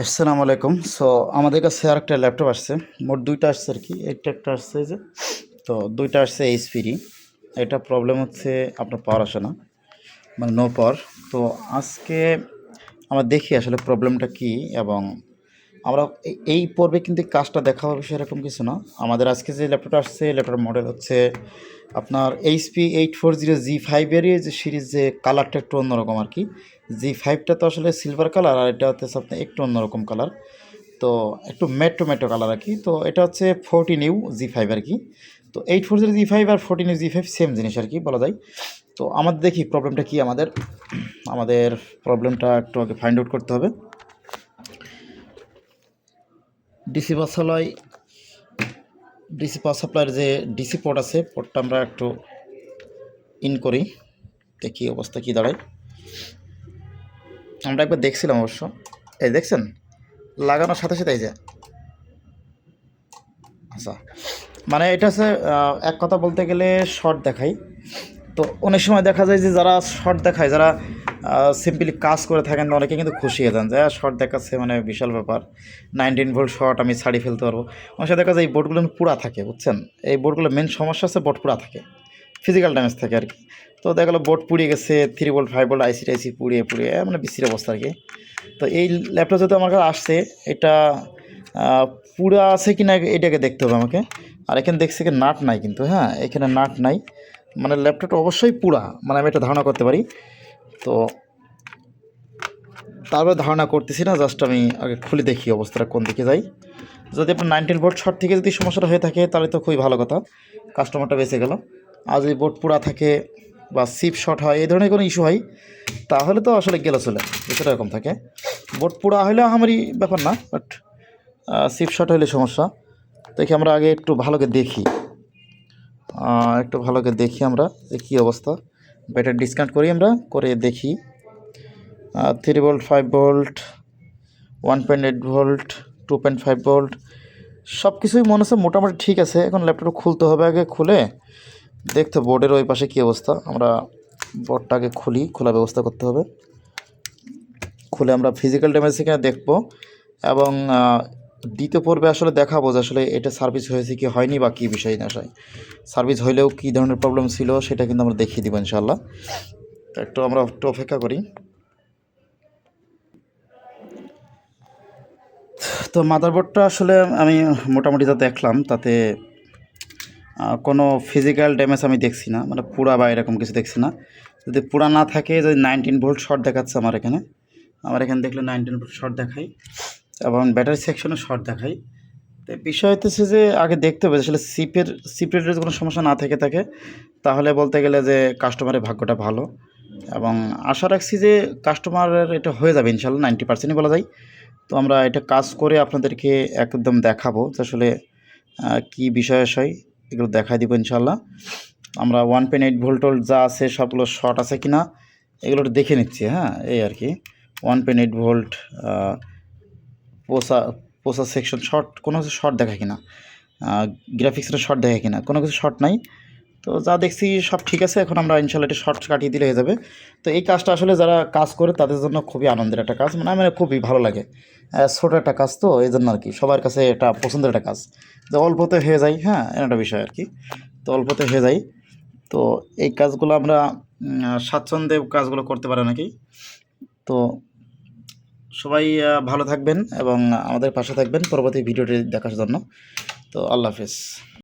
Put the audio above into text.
আসসালামু আলাইকুম। সো আমাদের কাছে আরেকটা ল্যাপটপ আসছে। মোট ২টা আসছে আরকি। একটা আসছে এই যে। তো ২টা আসছে এইচপিরই। এটা প্রবলেম হচ্ছে আপনার পাওয়ার আসে না। মানে নো পাওয়ার। তো আজকে আমরা দেখি আসলে প্রবলেমটা কী এবং আমরা এই পর্বে কিন্তু কাজটা দেখাবো বিষয় এরকম কিছু না। আমাদের আজকে যে ল্যাপটপটা আসছে ল্যাপটপের মডেল হচ্ছে আপনার এইচপি 840 G5 এরই যে সিরিজ যে কালারটা একটু অন্যরকম আরকি। G5টা তো আসলে সিলভার কালার আর এটা হচ্ছে আপনার একটু অন্যরকম কালার। তো একটু ম্যাটো কালার আর কি। তো এটা হচ্ছে 14U G5 আর কি। তো 840 G5 আর 14U G5 সেম জিনিস আর কি বলা যায়। তো আমাদের দেখি প্রবলেমটা কি আমাদের প্রবলেমটা একটু আগে ফাইন্ড আউট করতে হবে। ডিসি পাওয়ার সাপ্লাইয়ের যে ডিসি পোর্ট আছে পোর্টটা আমরা একটু ইন করি, দেখি অবস্থা কি দাঁড়ায়। আমরা একবার দেখছিলাম অবশ্য, এই দেখছেন লাগানোর সাথে সাথে এই যে আচ্ছা, মানে এটা হচ্ছে এক কথা বলতে গেলে শর্ট দেখাই। তো অনেক সময় দেখা যায় যে যারা শর্ট দেখায়, যারা সিম্পলি কাজ করে থাকেন অনেকে কিন্তু খুশি হয়ে যান যে শর্ট দেখাচ্ছে মানে বিশাল ব্যাপার, 19 ভোল্ট শর্ট আমি ছাড়িয়ে ফেলতে পারবো। অনেক সময় দেখা যায় এই বোর্ডগুলো পুরা থাকে, বুঝছেন। এই বোর্ডগুলো মেন সমস্যা হচ্ছে বোর্ড পুরা থাকে, ফিজিক্যাল ড্যামেজ থাকে আর কি। তো দেখা গেলো বোর্ড পুড়িয়ে গেছে, 3 ভোল্ট 5 ভোল্ট আইসি টাইসি পুড়িয়ে মানে বিশ্রী অবস্থা আর কি। তো এই ল্যাপটপ যেহেতু আমার কাছে আসছে, এটা পুরা আছে কি না এটাকে দেখতে হবে আমাকে। আর এখানে দেখছি কি নাট নাই কিন্তু, হ্যাঁ এখানে নাট নাই, মানে ল্যাপটপটা অবশ্যই পুরা, মানে আমি এটা ধারণা করতে পারি। তো তারপরে ধারণা করতেছি না, জাস্ট আমি আগে খুলে দেখি অবস্থাটা কোন দিকে যাই। যদি আপনার 19 ভোল্ট শর্ট থেকে যদি সমস্যাটা হয়ে থাকে তাহলে তো খুবই ভালো কথা, কাস্টমারটা বেঁচে গেল। আর যদি বোর্ড পুরা থাকে বা সিপ শর্ট হয় এই ধরনের কোনো ইস্যু হয় তাহলে তো আসলে গেলে চলে, বিষয়টা এরকম থাকে। বোর্ড পুরা হলে আমারই ব্যাপার না, বাট সিপ শর্ট হলে সমস্যা। দেখি আমরা আগে একটু ভালো করে দেখি, আমরা যে কী অবস্থা। ব্যাটারি ডিসকানেক্ট করি, আমরা করে দেখি। 3 ভোল্ট 5 ভোল্ট 1.8 ভোল্ট 2.5 ভোল্ট সব কিছুই মনে হচ্ছে মোটামুটি ঠিক আছে। এখন ল্যাপটপটা খুলতে হবে, আগে খুলে দেখতে বোর্ডের ওই পাশে কী অবস্থা। আমরা বোর্ডটা আগে খোলা ব্যবস্থা করতে হবে। খুলে আমরা ফিজিক্যাল ড্যামেজ থেকে দেখবো এবং দ্বিতীয় পর্বে আসলে দেখাবো যে আসলে এটা সার্ভিস হয়েছে কি হয়নি বা কী বিষয় না হয়। সার্ভিস হইলেও কী ধরনের প্রবলেম ছিল সেটা কিন্তু আমরা দেখিয়ে দেবো ইনশাল্লাহ। তো আমরা একটু অপেক্ষা করি। তো মাদারবোর্ডটা আসলে আমি মোটামুটি যা দেখলাম তাতে কোনো ফিজিক্যাল ড্যামেজ আমি দেখছি না, মানে পুরা বা এরকম কিছু দেখছি না। যদি পুরা না থাকে, যদি 19 ভোল্ট শর্ট দেখাচ্ছে আমার এখানে দেখলে 19 ভোল্ট শর্ট দেখাই এবং ব্যাটারি সেকশনে শর্ট দেখাই। তো বিষয় হচ্ছে যে আগে দেখতে হবে আসলে সিপের যদি কোনো সমস্যা না থেকে থাকে তাহলে বলতে গেলে যে কাস্টমারের ভাগ্যটা ভালো এবং আশা রাখছি যে কাস্টমারের এটা হয়ে যাবে ইনশাল্লাহ, 90%ই বলা যায়। তো আমরা এটা কাজ করে আপনাদেরকে একদম দেখাবো যে আসলে কী বিষয় এগুলো দেখাই দিব ইনশাল্লাহ। আমরা 1.8 ভোল্ট যা আছে সবগুলো শর্ট আছে কি না এগুলো দেখে নিচ্ছি, হ্যাঁ এই আর কি। 1.8 ভোল্ট পোসা সেকশন শর্ট, কোনো কিছু শর্ট দেখায় কিনা, গ্রাফিক্সের শর্ট দেখায় কিনা, কোনো কিছু শর্ট নাই। তো যা দেখছি সব ঠিক আছে। এখন আমরা ইনশাল্লাহ এটা শর্ট কাটিয়ে দিলে হয়ে যাবে। তো এই কাজটা আসলে যারা কাজ করে তাদের জন্য খুবই আনন্দের একটা কাজ, মানে খুবই ভালো লাগে। ছোটো একটা কাজ তো এই জন্য আর কি, সবার কাছে এটা পছন্দের একটা কাজ যে অল্পতে হয়ে যায়, হ্যাঁ এর একটা বিষয় আর কি। তো অল্পতে হয়ে যায়। তো এই কাজগুলো আমরা স্বাচ্ছন্দ্যে কাজগুলো করতে পারে অনেকেই। তো সবাই ভালো থাকবেন এবং আমাদের পাশে থাকবেন পরবর্তী ভিডিওটি দেখার জন্য। তো আল্লাহ হাফেজ।